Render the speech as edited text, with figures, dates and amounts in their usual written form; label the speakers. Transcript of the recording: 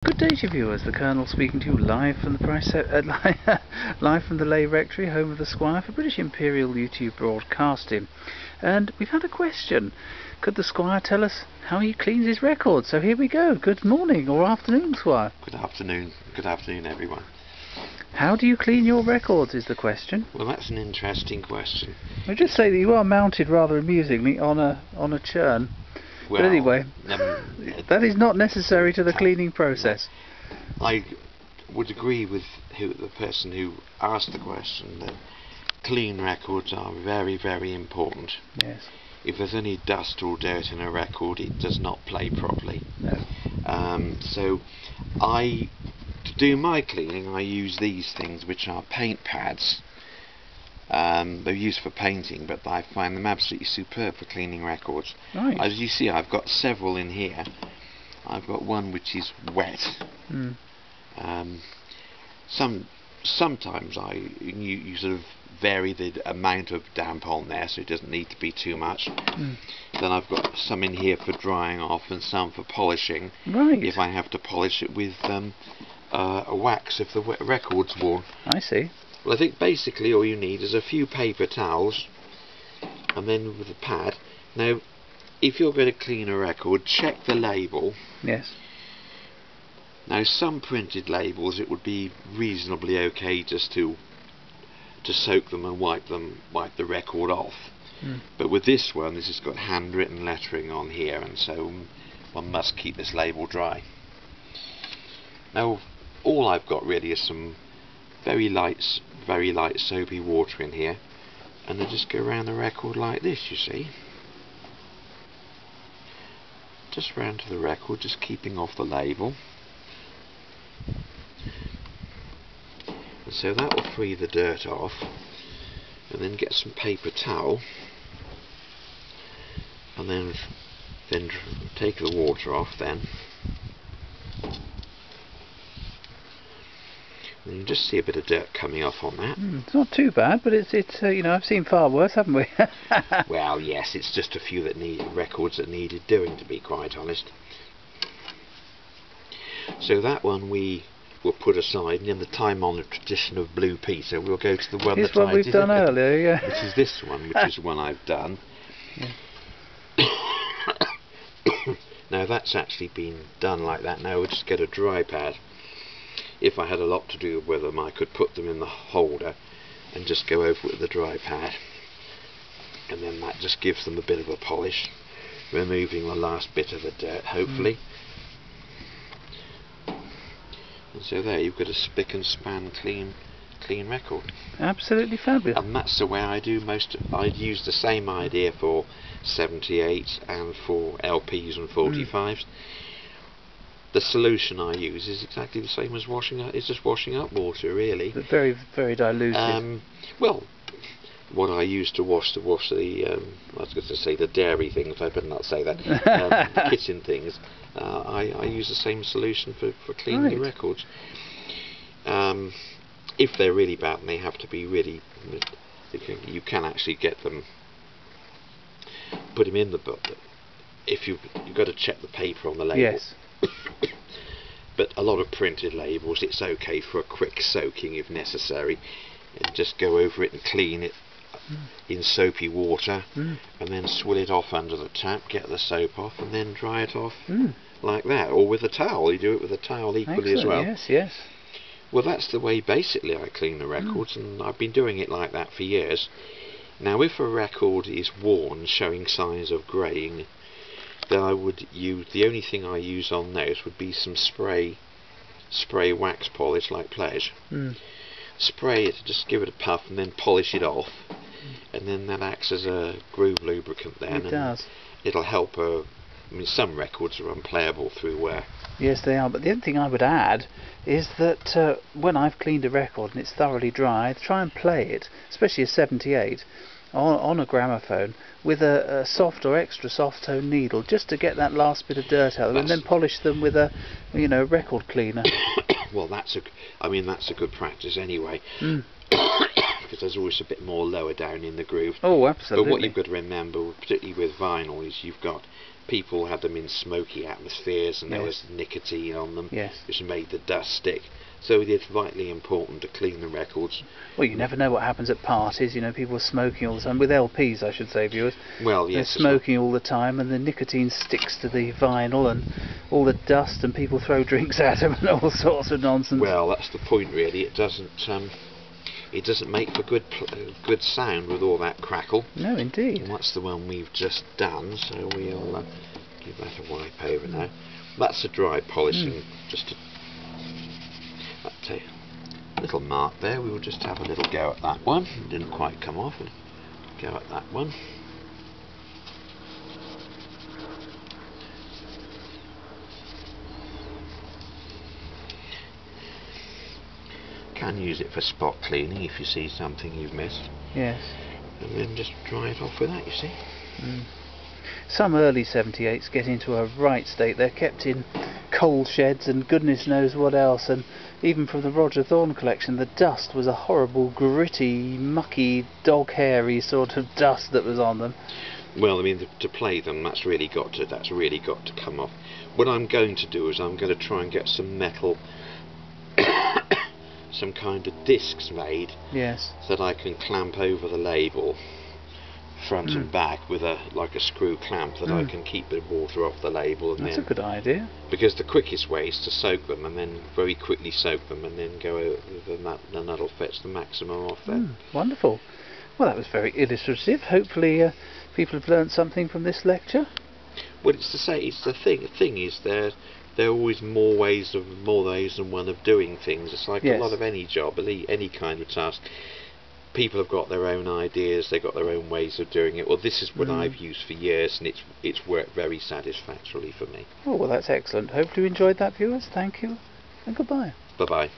Speaker 1: Good day to you viewers, the Colonel speaking to you live from the live from the Lay Rectory, home of the Squire for British Imperial YouTube Broadcasting. And we've had a question. Could the Squire tell us how he cleans his records? So here we go. Good morning or afternoon, Squire.
Speaker 2: Good afternoon. Good afternoon, everyone.
Speaker 1: How do you clean your records is the question.
Speaker 2: Well, that's an interesting question.
Speaker 1: I'll just say that you are mounted rather amusingly on a churn.
Speaker 2: Well,
Speaker 1: but anyway, that is not necessary to the cleaning process.
Speaker 2: I would agree with the person who asked the question that clean records are very, very important.
Speaker 1: Yes.
Speaker 2: If there's any dust or dirt in a record, it does not play properly.
Speaker 1: No.
Speaker 2: So to do my cleaning, I use these things, which are paint pads. They're used for painting, but I find them absolutely superb for cleaning records.
Speaker 1: Right.
Speaker 2: As you see, I've got several in here. I've got one which is wet. Sometimes you sort of vary the amount of damp on there, so it doesn't need to be too much. Then I've got some in here for drying off and some for polishing.
Speaker 1: Right.
Speaker 2: If I have to polish it with a wax if the record's worn.
Speaker 1: I see.
Speaker 2: Well, I think basically all you need is a few paper towels and then with a pad. Now, if you're going to clean a record, check the label.
Speaker 1: Yes.
Speaker 2: Now, some printed labels, it would be reasonably okay just to soak them and wipe the record off. But with this one, this has got handwritten lettering on here, and so one must keep this label dry. Now, all I've got really is some very light soapy water in here, and I just go around the record like this, you see. Just round to the record, just keeping off the label. And so that will free the dirt off, and then get some paper towel, and then take the water off then. And you just see a bit of dirt coming off on that.
Speaker 1: It's not too bad, but it's you know, I've seen far worse, haven't we?
Speaker 2: Well, yes, it's just a few records that needed doing, to be quite honest. So that one we will put aside, and in the time-honoured tradition of Blue Peter, we'll go to the one
Speaker 1: Here's what we've done earlier, yeah.
Speaker 2: Which is this one, which is one I've done. Yeah. Now that's actually been done like that. Now we'll just get a dry pad. If I had a lot to do with them, I could put them in the holder and just go over with the dry pad, and then that just gives them a bit of a polish, removing the last bit of the dirt, hopefully. And so there you've got a spick and span clean record. Absolutely
Speaker 1: fabulous.
Speaker 2: And that's the way I do I'd use the same idea for 78 and for LPs and 45s. The solution I use is exactly the same as washing up. It's just washing up water, really.
Speaker 1: But very, very diluted.
Speaker 2: Well, what I use to wash the I was going to say the dairy things. I better not say that. The kitchen things. I use the same solution for cleaning the records. If they're really bad and they have to be really, you can actually get them, put them in the book. If you've got to check the paper on the label.
Speaker 1: Yes.
Speaker 2: But a lot of printed labels, it's okay for a quick soaking if necessary, and just go over it and clean it in soapy water, and then swill it off under the tap, get the soap off, and then dry it off like that, or with a towel. You do it with a towel equally. Excellent. As well.
Speaker 1: Yes, yes.
Speaker 2: Well, that's the way basically I clean the records, and I've been doing it like that for years. Now, if a record is worn, showing signs of greying, then I would use, the only thing I use on those would be some spray wax polish like Pledge. Spray it, just give it a puff and then polish it off, and then that acts as a groove lubricant then.
Speaker 1: It does.
Speaker 2: It'll help I mean, some records are unplayable through wear.
Speaker 1: Yes, they are, but the other thing I would add is that when I've cleaned a record and it's thoroughly dry, try and play it, especially a 78, on a gramophone with a soft or extra soft tone needle, just to get that last bit of dirt out of them, and then polish them with a record cleaner.
Speaker 2: Well, that's a good practice anyway. because there's always a bit more lower down in the groove.
Speaker 1: Oh, absolutely.
Speaker 2: But what you've got to remember, particularly with vinyl, is you've got people had them in smoky atmospheres, and there was nicotine on them, which made the dust stick. So it is vitally important to clean the records.
Speaker 1: Well, you never know what happens at parties. You know, people are smoking all the time, with LPs, I should say, viewers.
Speaker 2: Well, yes.
Speaker 1: They're smoking all the time, and the nicotine sticks to the vinyl, and all the dust, and people throw drinks at them, and all sorts of nonsense.
Speaker 2: Well, that's the point, really. It doesn't make for good sound with all that crackle.
Speaker 1: No, indeed.
Speaker 2: And that's the one we've just done, so we'll give that a wipe over now. That's a dry polishing, just a little mark there. We will just have a little go at that one. It didn't quite come off. We'll go at that one. Can use it for spot cleaning if you see something you've missed.
Speaker 1: Yes.
Speaker 2: And then just dry it off with that, you see.
Speaker 1: Some early 78s get into a right state. They're kept in coal sheds and goodness knows what else, and even from the Roger Thorne collection, the dust was a horrible, gritty, mucky, dog-hairy sort of dust that was on them.
Speaker 2: Well, I mean, to play them, that's really got to come off. What I'm going to do is I'm going to try and get some metal, some kind of discs made, so that I can clamp over the label, front and back, with like a screw clamp, that I can keep the water off the label. And
Speaker 1: that's a good idea.
Speaker 2: Because the quickest way is to soak them, and then very quickly soak them, and then go over, then that'll fetch the maximum off them.
Speaker 1: Wonderful. Well, that was very illustrative. Hopefully people have learned something from this lecture.
Speaker 2: Well, it's to say, it's the thing is there are always more ways than one of doing things. It's like a lot of any job, any kind of task. People have got their own ideas, they've got their own ways of doing it. Well, this is what I've used for years, and it's worked very satisfactorily for me.
Speaker 1: Oh, well, that's excellent. Hopefully you enjoyed that, viewers. Thank you, and goodbye.
Speaker 2: Bye-bye.